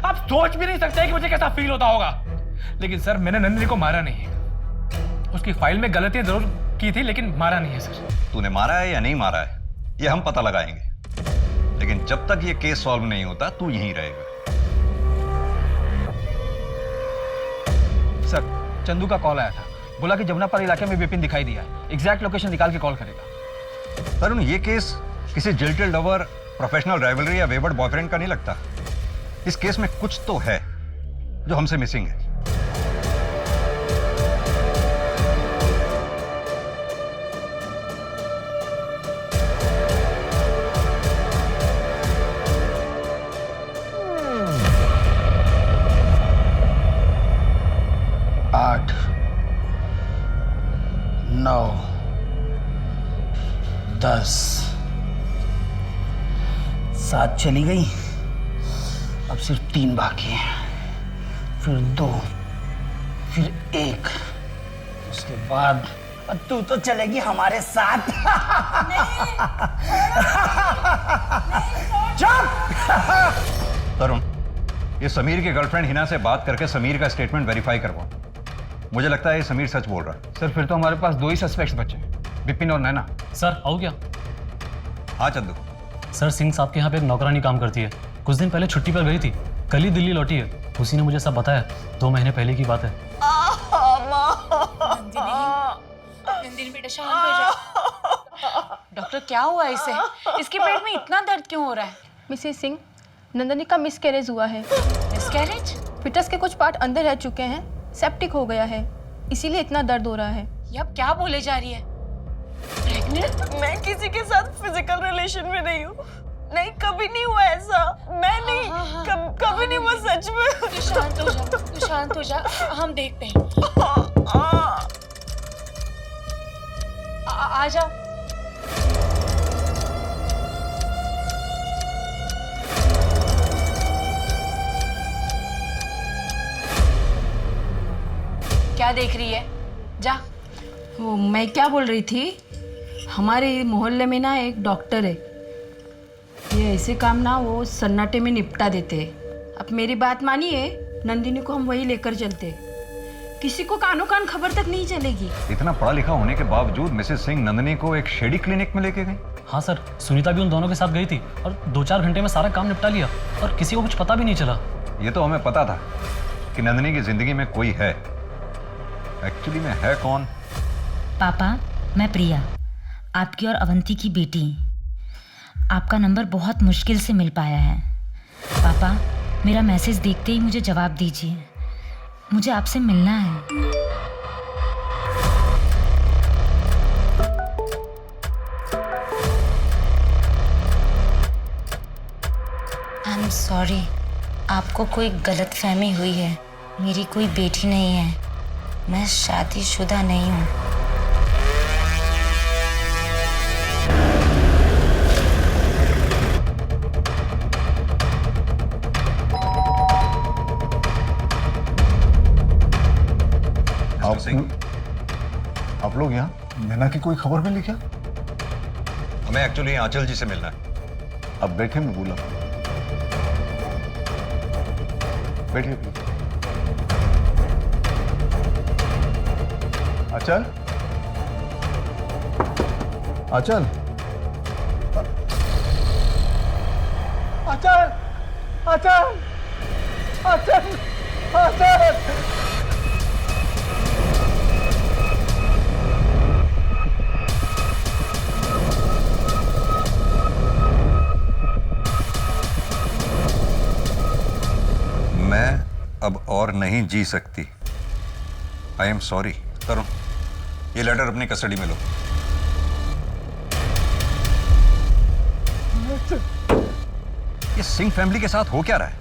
S5: आप सोच भी नहीं सकते कि मुझे कैसा फील होता होगा। लेकिन सर मैंने नंदिनी को मारा नहीं है, उसकी फाइल में गलतियां जरूर की थी, लेकिन मारा नहीं है सर।
S8: तूने मारा है या नहीं मारा है ये हम पता लगाएंगे, लेकिन जब तक ये केस सॉल्व नहीं होता तू यहीं रहेगा।
S7: सर चंदू का कॉल आया था, बोला कि जमुनापार इलाके में विपिन दिखाई दिया है, एग्जैक्ट लोकेशन निकाल के कॉल करेगा।
S8: तरुण, ये केस किसी जिल्टेड लवर, प्रोफेशनल राइवलरी या वेवर्ड बॉयफ्रेंड का नहीं लगता। इस केस में कुछ तो है जो हमसे मिसिंग है।
S13: आठ, 9, 10, 7 चली गई। अब सिर्फ 3 बाकी हैं, फिर 2, फिर 1, उसके बाद तू तो चलेगी हमारे साथ।
S8: तरुण, ये समीर की गर्लफ्रेंड हिना से बात करके समीर का स्टेटमेंट वेरीफाई करवाओ। मुझे लगता है ये समीर सच बोल रहा है।
S7: सर फिर तो हमारे पास 2 ही सस्पेक्ट्स बचे हैं, विपिन और नैना।
S9: सर आओ क्या?
S8: हाँ चंदू।
S9: सर सिंह साहब के यहाँ पे एक नौकरानी काम करती है, कुछ दिन पहले छुट्टी पर गई थी, कल ही दिल्ली लौटी है। उसी ने मुझे सब बताया, 2 महीने पहले की बात है।
S6: नंदिनी बेटा शांत हो जा। डॉक्टर क्या हुआ इसे? इसके पेट में इतना दर्द क्यों हो रहा है?
S2: मिसेस सिंह, नंदिनी का मिसकैरेज हुआ है।
S6: मिसकैरेज?
S2: फिटस के कुछ पार्ट अंदर रह चुके हैं, सेप्टिक हो गया है, इसीलिए इतना दर्द हो रहा है।
S6: ये अब क्या बोले जा रही है? प्रेग्नेंट?
S3: मैं किसी के साथ फिजिकल रिलेशन में नहीं हूँ। नहीं, कभी नहीं हुआ ऐसा। मैं नहीं, कभी नहीं हुआ सच में।
S6: तू शांत हो जा, तू शांत हो जा, हम देखते हैं। आ जाओ। क्या देख रही है? जा।
S15: वो मैं क्या बोल रही थी, हमारे मोहल्ले में ना एक डॉक्टर है, ये ऐसे काम ना वो सन्नाटे में निपटा देते हैं। अब मेरी बात मानिए, नंदिनी को हम वही लेकर चलते, किसी को कानो कान खबर तक नहीं चलेगी।
S8: इतना पढ़ा लिखा होने के बावजूद मिसेस सिंह नंदिनी को एक शेडी क्लिनिक में लेके गई।
S5: हाँ सर, सुनीता भी उन दोनों के साथ गई थी और 2-4 घंटे में सारा काम निपटा लिया और किसी को कुछ पता भी नहीं चला।
S8: ये तो हमें पता था कि नंदिनी की जिंदगी में कोई है। एक्चुअली में है कौन?
S11: पापा, मैं प्रिया, आपकी और अवंती की बेटी। आपका नंबर बहुत मुश्किल से मिल पाया है। पापा, मेरा मैसेज देखते ही मुझे जवाब दीजिए, मुझे आपसे मिलना है। आई एम सॉरी, आपको कोई गलतफहमी हुई है। मेरी कोई बेटी नहीं है, मैं शादीशुदा नहीं हूँ।
S4: आप लोग यहाँ नैना की कोई खबर मिली क्या?
S8: हमें एक्चुअली आंचल जी से मिलना है।
S4: अब बैठे, मैं बोला। बैठिए। आंचल, आंचल, आंचल, आंचल, आंचल, आंचल।
S8: मैं अब और नहीं जी सकती। I am sorry. तरुण, ये लेटर अपनी कस्टडी में लो। ये सिंह फैमिली के साथ हो क्या रहा है?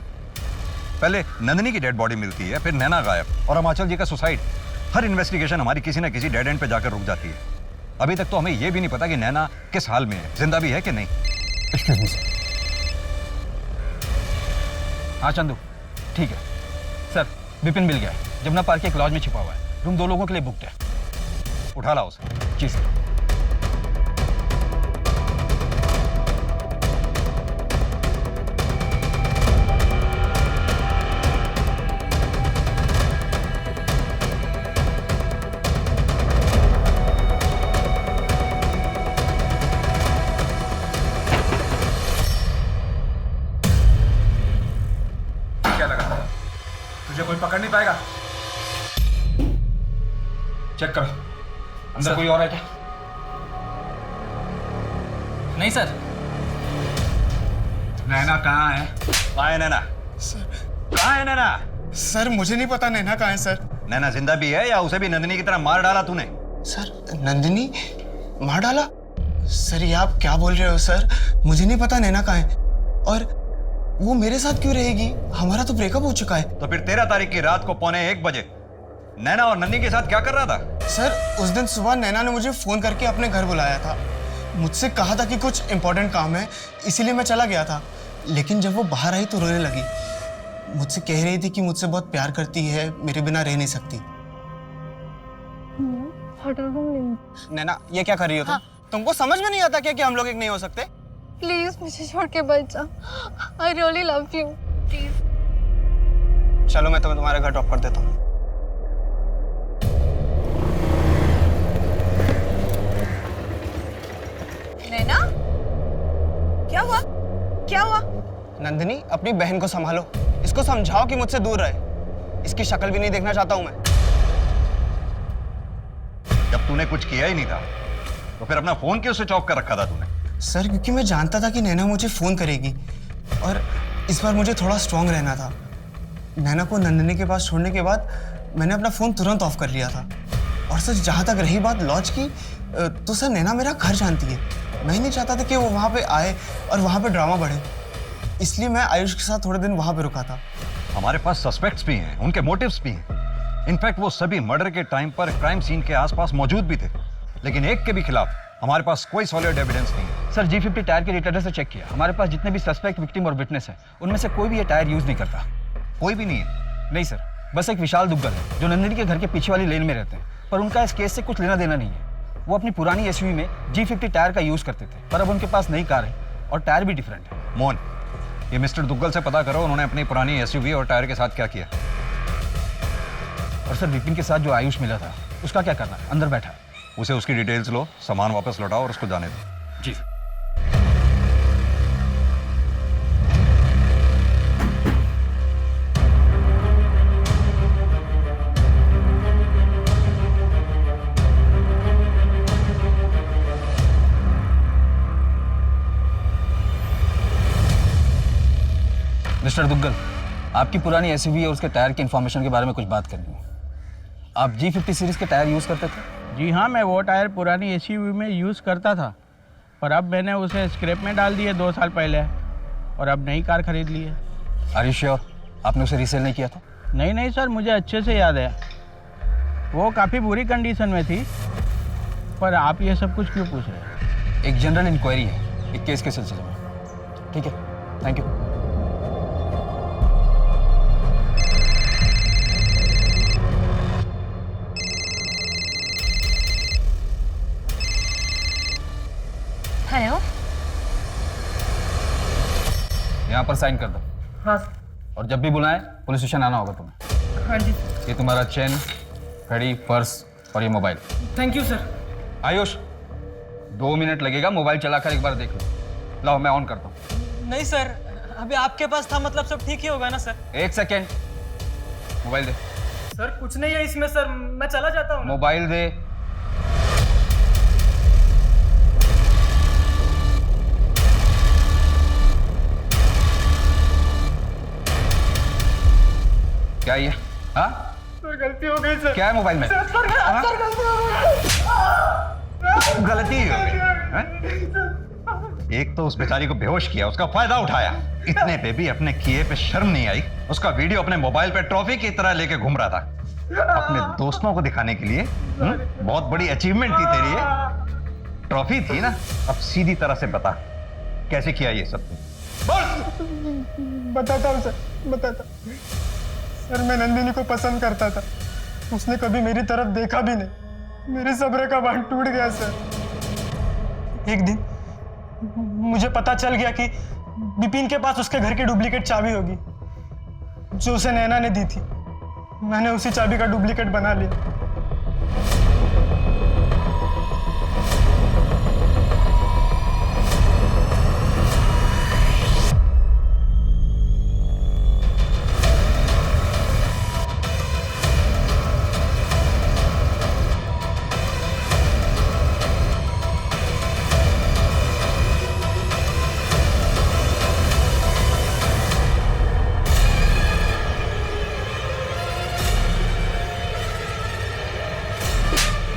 S8: पहले नंदिनी की डेड बॉडी मिलती है, फिर नैना गायब, और हिमाचल जी का सुसाइड। हर इन्वेस्टिगेशन हमारी किसी ना किसी डेड एंड पे जाकर रुक जाती है। अभी तक तो हमें यह भी नहीं पता कि नैना किस हाल में है, जिंदा भी है कि नहीं।
S7: हाँ चंदू, ठीक है सर। विपिन मिल गया है, जमुना पार्क के एक लॉज में छिपा हुआ है। रूम 2 लोगों के लिए बुक्ड है।
S8: उठा लाओ उसे।
S7: जी सर।
S5: क्या लगा तुझे कोई पकड़ नहीं पाएगा? चेक करो, अंदर कोई और है क्या? नहीं सर। नैना कहाँ है?
S8: कहाँ है नैना? कहाँ है नैना?
S14: सर मुझे नहीं पता नैना कहाँ है सर।
S8: नैना जिंदा भी है या उसे भी नंदिनी की तरह मार डाला तूने?
S14: सर नंदिनी मार डाला? सर ये आप क्या बोल रहे हो सर? मुझे नहीं पता नैना कहाँ है, और वो मेरे साथ क्यों रहेगी? हमारा तो ब्रेकअप हो चुका है।
S8: तो फिर 13 तारीख की रात को 1:45 बजे नैना और नंदी के साथ क्या कर रहा था?
S14: सर उस दिन सुबह नैना ने मुझे फोन करके अपने घर बुलाया था। मुझसे कहा था कि कुछ इंपॉर्टेंट काम है, इसीलिए मैं चला गया था। लेकिन जब वो बाहर आई तो रोने लगी। मुझसे कह रही थी कि मुझसे बहुत प्यार करती है, मेरे बिना रह नहीं सकती। नैना ये क्या कर रही हो तुम? तुमको समझ में नहीं आता क्या कि हम लोग एक नहीं हो सकते?
S2: प्लीज मुझे छोड़ के बच जा। I really love you, please.
S14: चलो मैं तुम्हारे घर ड्रॉप कर देता हूँ।
S3: नैना, क्या हुआ? क्या हुआ?
S14: नंदिनी अपनी बहन को संभालो, इसको समझाओ कि मुझसे दूर रहे। इसकी शक्ल भी नहीं देखना चाहता हूँ मैं।
S8: जब तूने कुछ किया ही नहीं था तो फिर अपना फोन क्यों स्विच ऑफ कर रखा था तूने?
S14: सर क्योंकि मैं जानता था कि नैना मुझे फोन करेगी, और इस बार मुझे थोड़ा स्ट्रांग रहना था। नैना को नंदिनी के पास छोड़ने के बाद मैंने अपना फोन तुरंत ऑफ कर लिया था।
S12: और सर जहाँ तक रही बात लॉज की, तो सर नैना मेरा घर जानती है। मैं नहीं चाहता था कि वो वहाँ पे आए और वहाँ पे ड्रामा बढ़े, इसलिए मैं आयुष के साथ थोड़े दिन वहाँ पे रुका था।
S8: हमारे पास सस्पेक्ट्स भी हैं, उनके मोटिव्स भी हैं। इनफैक्ट वो सभी मर्डर के टाइम पर क्राइम सीन के आसपास मौजूद भी थे, लेकिन एक के भी खिलाफ हमारे पास कोई सॉलिड एविडेंस नहीं है।
S7: सर G50 टायर के रिटर्नर से चेक किया, हमारे पास जितने भी सस्पेक्ट, विक्टिम और विटनेस है उनमें से कोई भी ये टायर यूज नहीं करता।
S8: कोई भी नहीं है?
S7: नहीं सर, बस एक विशाल दुग्गल है जो नंदिनी के घर के पीछे वाली लेन में रहते हैं, पर उनका इस केस से कुछ लेना देना नहीं है। वो अपनी पुरानी SUV में G50 टायर का यूज करते थे, पर अब उनके पास नई कार है और टायर भी डिफरेंट है।
S8: मोहन, ये मिस्टर दुग्गल से पता करो उन्होंने अपनी पुरानी SUV और टायर के साथ क्या किया।
S7: और सर विपिन के साथ जो आयुष मिला था उसका क्या करना है? अंदर बैठा है।
S8: उसे उसकी डिटेल्स लो, सामान वापस लौटाओ और उसको जाने दो।
S7: जी। मिस्टर दुग्गल, आपकी पुरानी SUV और उसके टायर की इंफॉर्मेशन के बारे में कुछ बात करनी है। आप G50 सीरीज के टायर यूज़ करते थे?
S16: जी हाँ, मैं वो टायर पुरानी SUV में यूज़ करता था, पर अब मैंने उसे स्क्रैप में डाल दिए 2 साल पहले, और अब नई कार खरीद ली है।
S7: आर यू श्योर आपने उसे रीसेल नहीं किया था?
S16: नहीं सर, मुझे अच्छे से याद है, वो काफ़ी बुरी कंडीशन में थी। पर आप ये सब कुछ क्यों पूछ रहे हैं?
S7: एक जनरल इंक्वायरी है एक केस के सिलसिले में। ठीक है, थैंक यू।
S11: हेलो।
S7: यहाँ पर साइन कर दो।
S16: हाँ।
S7: और जब भी बुलाएं पुलिस स्टेशन आना होगा तुम्हें।
S16: हाँ जी।
S7: ये तुम्हारा चेन, घड़ी, पर्स और ये mobile.
S16: Thank you sir.
S7: Ayush, 2 minute लगेगा, मोबाइल चलाकर एक बार देख लो। लाओ मैं ऑन करता हूँ।
S16: नहीं सर, अभी आपके पास था, मतलब सब ठीक ही होगा ना सर?
S7: 1 सेकेंड, मोबाइल दे।
S16: सर कुछ नहीं है इसमें सर, मैं चला जाता हूँ।
S7: मोबाइल दे। क्या ये? हाँ?
S16: सर गलती हो गई सर।
S7: क्या है मोबाइल में?
S16: सर गलती हो गई।
S8: गलती हो गई। एक तो उस बेचारी को बेहोश किया, उसका फायदा उठाया, इतने पे भी अपने किए पे शर्म नहीं आई। उसका वीडियो अपने मोबाइल पे ट्रॉफी की तरह लेके घूम रहा था, अपने दोस्तों को दिखाने के लिए। बहुत बड़ी अचीवमेंट थी तेरी ये, ट्रॉफी थी ना। अब सीधी तरह से बता कैसे किया ये सब?
S14: बताता हूँ सर, बताता। सर मैं नंदिनी को पसंद करता था, उसने कभी मेरी तरफ देखा भी नहीं। मेरे सब्र का बांध टूट गया सर। एक दिन मुझे पता चल गया कि विपिन के पास उसके घर की डुप्लीकेट चाबी होगी जो उसे नैना ने दी थी। मैंने उसी चाबी का डुप्लीकेट बना लिया।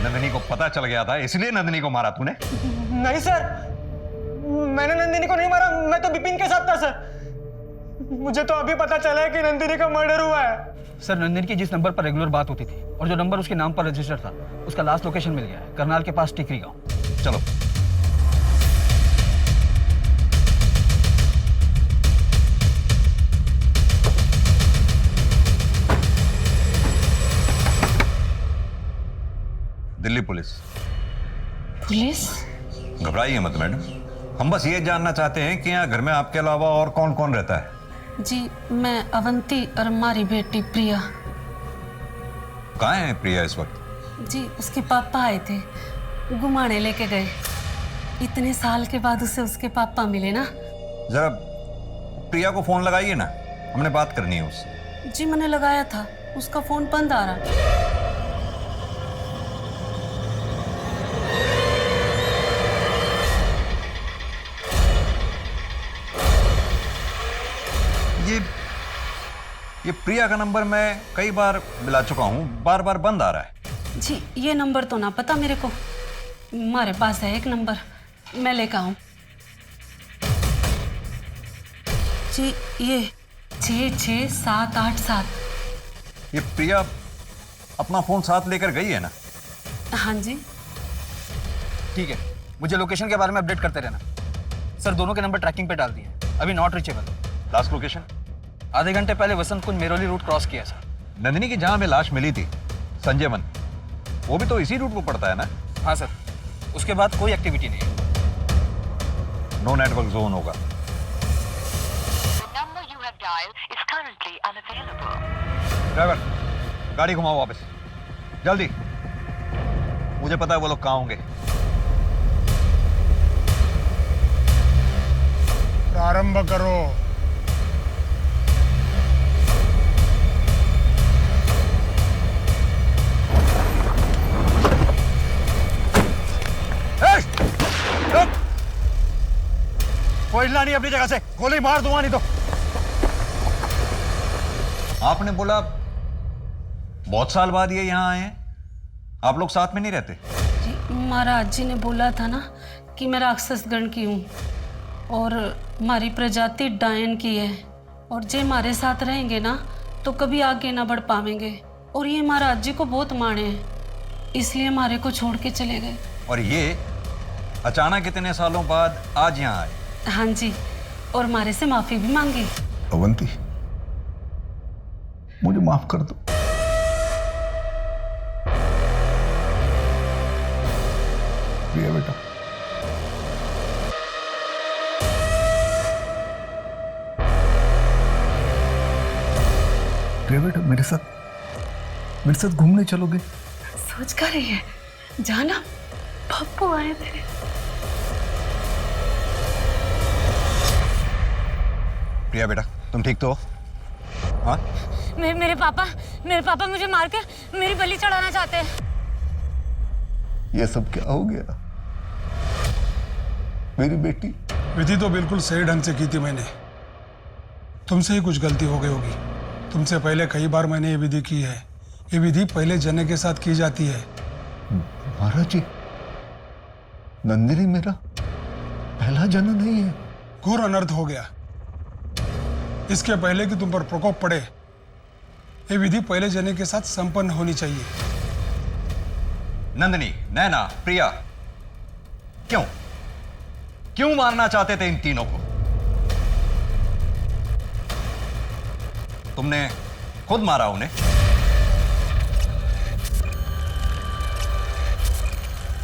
S8: नंदिनी को पता चल गया था, इसलिए नंदिनी को मारा तूने?
S14: नहीं सर, मैंने नंदिनी को नहीं मारा, मैं तो विपिन के साथ था सर। मुझे तो अभी पता चला है कि नंदिनी का मर्डर हुआ है।
S7: सर नंदिनी की जिस नंबर पर रेगुलर बात होती थी और जो नंबर उसके नाम पर रजिस्टर था, उसका लास्ट लोकेशन मिल गया है, करनाल के पास टिकरी गांव।
S8: चलो। दिल्ली पुलिस।
S15: पुलिस?
S8: घबराइए मत मैडम, हम बस ये जानना चाहते हैं कि यहाँ घर में आपके अलावा और कौन कौन रहता है?
S15: जी मैं अवंती और हमारी बेटी प्रिया।
S8: कहाँ है प्रिया इस वक्त?
S15: जी उसके पापा आए थे, घुमाने लेके गए। इतने साल के बाद उसे उसके पापा मिले ना।
S8: जरा प्रिया को फोन लगाइए ना, हमने बात करनी है उससे।
S15: जी मैंने लगाया था, उसका फोन बंद आ रहा।
S8: ये प्रिया का नंबर मैं कई बार मिला चुका हूँ, बार बार बंद आ रहा है।
S17: जी ये नंबर तो ना पता मेरे को, हमारे पास है एक नंबर, मैं लेकर आऊँ। जी ये 66787।
S8: ये प्रिया अपना फोन साथ लेकर गई है ना?
S17: हाँ जी।
S7: ठीक है, मुझे लोकेशन के बारे में अपडेट करते रहना। सर दोनों के नंबर ट्रैकिंग पे डाल दिए हैं, अभी नॉट रीचेबल।
S8: Last location?
S7: आधे घंटे पहले वसंत कुंज मेरोली रूट क्रॉस किया सर।
S8: नंदिनी की जहां में लाश मिली थी, संजय वन, वो भी तो इसी रूट को पड़ता है ना?
S7: हाँ सर, उसके बाद कोई एक्टिविटी नहीं है।
S8: नो नेटवर्क जोन होगा। ड्राइवर गाड़ी घुमाओ वापस, जल्दी। मुझे पता है वो लोग कहाँ होंगे।
S14: प्रारंभ करो।
S8: कोई हिलना नहीं अपनी जगह से, गोली मार दूंगा नहीं तो। आपने बोला बहुत साल बाद ये यहाँ आए हैं, आप लोग साथ में नहीं रहते?
S17: जी महाराज जी ने बोला था ना कि मैं राक्षस गण की हूँ और हमारी प्रजाति डायन की है, और जे हमारे साथ रहेंगे ना तो कभी आगे ना बढ़ पाएंगे, और ये महाराज जी को बहुत माने हैं, इसलिए हमारे को छोड़ के चले गए।
S8: और ये अचानक इतने सालों बाद आज यहाँ आए?
S17: हाँ जी, और हमारे से माफी भी मांगी।
S4: अवंती, मुझे माफ कर दो। प्रिया बेटा, प्रिया बेटा, मेरे साथ घूमने चलोगे?
S17: सोच कर रही है, जाना, पप्पू आए थे।
S8: प्रिया बेटा, तुम ठीक तो हो? हाँ?
S11: मेरे पापा मुझे मारकर मेरी बलि चढ़ाना चाहते हैं।
S4: ये सब क्या हो गया? मेरी बेटी।
S14: विधि तो बिल्कुल सही ढंग से की थी मैंने, तुमसे ही कुछ गलती हो गई होगी। तुमसे पहले कई बार मैंने ये विधि की है। ये विधि पहले जने के साथ की जाती है।
S4: महाराज जी, नंदिनी मेरा पहला जन नहीं है।
S14: घोर अनर्थ हो गया। इसके पहले कि तुम पर प्रकोप पड़े, ये विधि पहले जने के साथ संपन्न होनी चाहिए।
S8: नंदिनी, नैना, प्रिया, क्यों मारना चाहते थे इन तीनों को? तुमने खुद मारा उन्हें?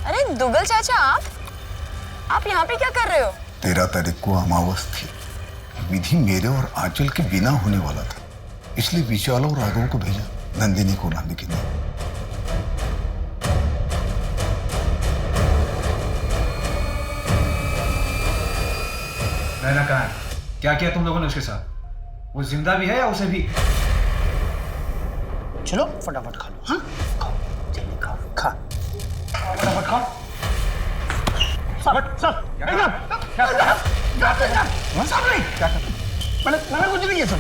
S3: अरे दुग्गल चाचा, आप यहाँ पे क्या कर रहे हो?
S4: 13 तारीख को अमावस थी। विधि मेरे और आंचल के बिना होने वाला था, इसलिए विशाल और राघव को भेजा नंदिनी को लाने के लिए।
S7: नैना कहाँ है? क्या किया तुम लोगों ने उसके साथ? वो जिंदा भी है या उसे भी?
S13: चलो फटाफट खा लो। हाँ खाओ, जल्दी खाओ, खा फटाफट खाओ। सब मैंने कुछ नहीं किया सर,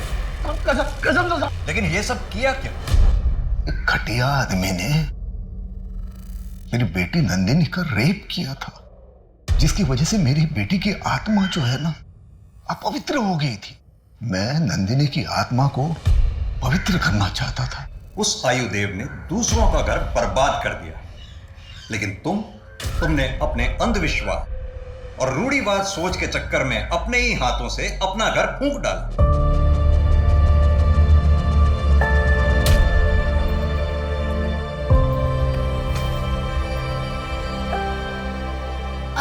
S13: कसम से।
S8: लेकिन ये सब किया क्यों?
S4: एक घटिया आदमी ने मेरी बेटी नंदिनी का रेप किया था, जिसकी वजह से मेरी बेटी की आत्मा जो है ना अपवित्र हो गई थी। मैं नंदिनी की आत्मा को पवित्र करना चाहता था।
S8: उस आयुदेव ने दूसरों का घर बर्बाद कर दिया, लेकिन तुमने अपने अंधविश्वास और रूढ़िवाद सोच के चक्कर में अपने ही हाथों से अपना घर फूंक डाला।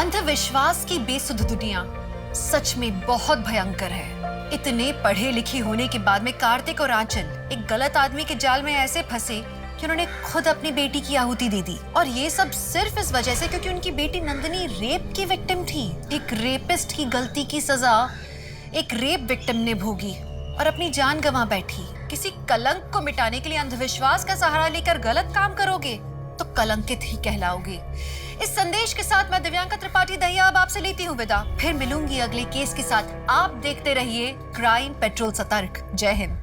S1: अंधविश्वास की बेसुध दुनिया सच में बहुत भयंकर है। इतने पढ़े लिखे होने के बाद में कार्तिक और आंचल एक गलत आदमी के जाल में ऐसे फंसे कि उन्होंने खुद अपनी बेटी की आहुति दे दी, और ये सब सिर्फ इस वजह से क्योंकि उनकी बेटी नंदिनी रेप की विक्टिम थी। एक रेपिस्ट की गलती की सजा एक रेप विक्टिम ने भोगी और अपनी जान गंवा बैठी। किसी कलंक को मिटाने के लिए अंधविश्वास का सहारा लेकर गलत काम करोगे तो कलंकित ही कहलाओगे। इस संदेश के साथ मैं दिव्यांका त्रिपाठी दहिया अब आपसे लेती हूँ विदा। फिर मिलूंगी अगले केस के साथ। आप देखते रहिए क्राइम पेट्रोल सतर्क। जय हिंद।